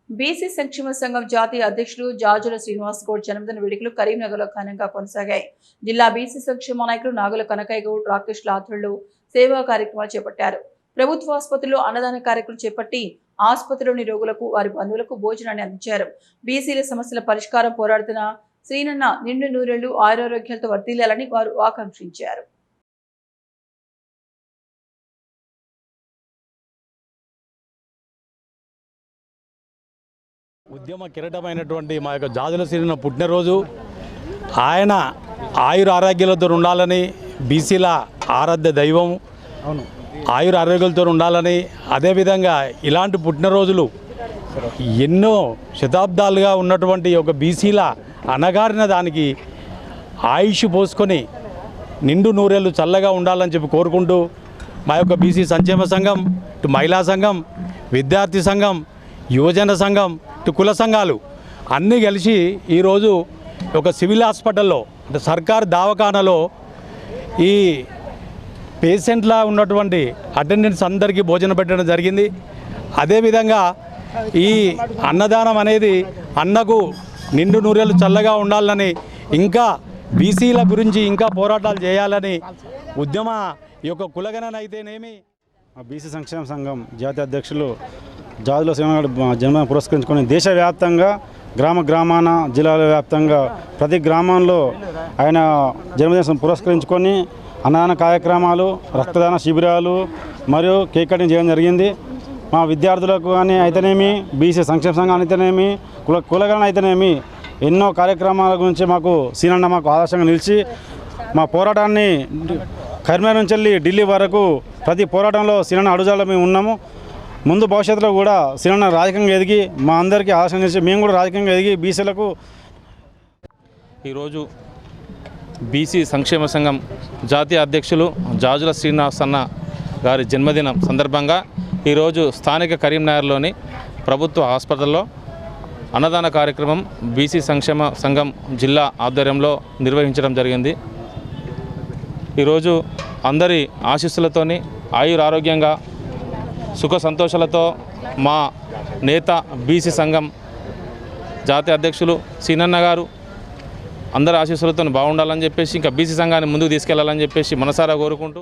BC సంక్షేమ సంఘం జాతీయ అధ్యక్షులు జాజుల శ్రీనివాస్ గౌడ్ జన్మదిన వేడుకలు కరీంనగర్లో ఘనంగా కొనసాగాయి. జిల్లా బీసీ సంక్షేమ నాయకులు నాగుల కనకయ్య గౌడ్, రాకేష్ ఆధ్వర్యంలో సేవా కార్యక్రమాలు చేపట్టారు. ప్రభుత్వ ఆసుపత్రిలో అన్నదాన కార్యక్రమం చేపట్టి ఆసుపత్రిలోని రోగులకు వారి బంధువులకు భోజనాన్ని అందించారు. బీసీల సమస్యల పరిష్కారం పోరాడుతున్న శ్రీనన్న నిండు నూరేళ్లు ఆరోగ్యాలతో వర్ధిల్లాలని వారు ఆకాంక్షించారు. ఉద్యమ కిరీటమైనటువంటి మా యొక్క జాజుల శ్రీనన్న పుట్టినరోజు. ఆయన ఆయుర ఆరోగ్యాలతో ఉండాలని, బీసీల ఆరాధ్య దైవం ఆయుర ఆరోగ్యాలతో ఉండాలని, అదేవిధంగా ఇలాంటి పుట్టినరోజులు ఎన్నో శతాబ్దాలుగా ఉన్నటువంటి ఒక బీసీల అణగారిన దానికి ఆయుష్ పోసుకొని నిండు నూరేళ్ళు చల్లగా ఉండాలని చెప్పి కోరుకుంటూ మా యొక్క బీసీ సంక్షేమ సంఘం, ఇటు మహిళా సంఘం, విద్యార్థి సంఘం, యువజన సంఘం, ఇటు కుల సంఘాలు అన్నీ కలిసి ఈరోజు ఒక సివిల్ హాస్పిటల్లో అంటే సర్కారు దవాఖానలో ఈ పేషెంట్లా ఉన్నటువంటి అటెండెంట్స్ అందరికీ భోజనం పెట్టడం జరిగింది. అదేవిధంగా ఈ అన్నదానం అనేది అన్నకు నిండు నూరేళ్ళు చల్లగా ఉండాలని, ఇంకా బీసీల గురించి ఇంకా పోరాటాలు చేయాలని ఉద్యమ ఈ యొక్క కులగణన అయితేనేమి. బీసీ సంక్షేమ సంఘం జాతీయ అధ్యక్షులు జాజుల శ్రీనివాస్ జన్మదినం పురస్కరించుకొని దేశవ్యాప్తంగా గ్రామాన జిల్లాల వ్యాప్తంగా ప్రతి గ్రామంలో ఆయన జన్మదినం పురస్కరించుకొని అన్నదాన కార్యక్రమాలు, రక్తదాన శిబిరాలు మరియు కేక్ కటింగ్ చేయడం జరిగింది. మా విద్యార్థులకు కానీ అయితేనేమి, బీసీ సంక్షేమ సంఘం అయితేనేమి, కులగణన అయితేనేమి ఎన్నో కార్యక్రమాల గురించి మాకు సీనన్న మాకు ఆదర్శంగా నిలిచి మా పోరాటాన్ని కరీంనగర్ నుంచి వెళ్ళి ఢిల్లీ వరకు ప్రతి పోరాటంలో సీనన్న అడుగుజాడలో మేము ఉన్నాము. ముందు భవిష్యత్తులో కూడా సీనన్న రాజకీయంగా ఎదిగి మా అందరికీ ఆదర్శం చేసి మేము కూడా రాజకీయంగా ఎదిగి బీసీలకు. ఈరోజు బీసీ సంక్షేమ సంఘం జాతీయ అధ్యక్షులు జాజుల శ్రీనివాస్ అన్న గారి జన్మదినం సందర్భంగా ఈరోజు స్థానిక కరీంనగర్లోని ప్రభుత్వ హాస్పిటల్లో అన్నదాన కార్యక్రమం బీసీ సంక్షేమ సంఘం జిల్లా ఆధ్వర్యంలో నిర్వహించడం జరిగింది. ఈరోజు అందరి ఆశీస్సులతోని ఆయురారోగ్యంగా సుఖ సంతోషాలతో మా నేత బీసీ సంఘం జాతీయ అధ్యక్షులు సీనన్న గారు అందరి ఆశీస్సులతో బాగుండాలని చెప్పేసి, ఇంకా బీసీ సంఘాన్ని ముందుకు తీసుకెళ్లాలని చెప్పేసి మనసారా కోరుకుంటూ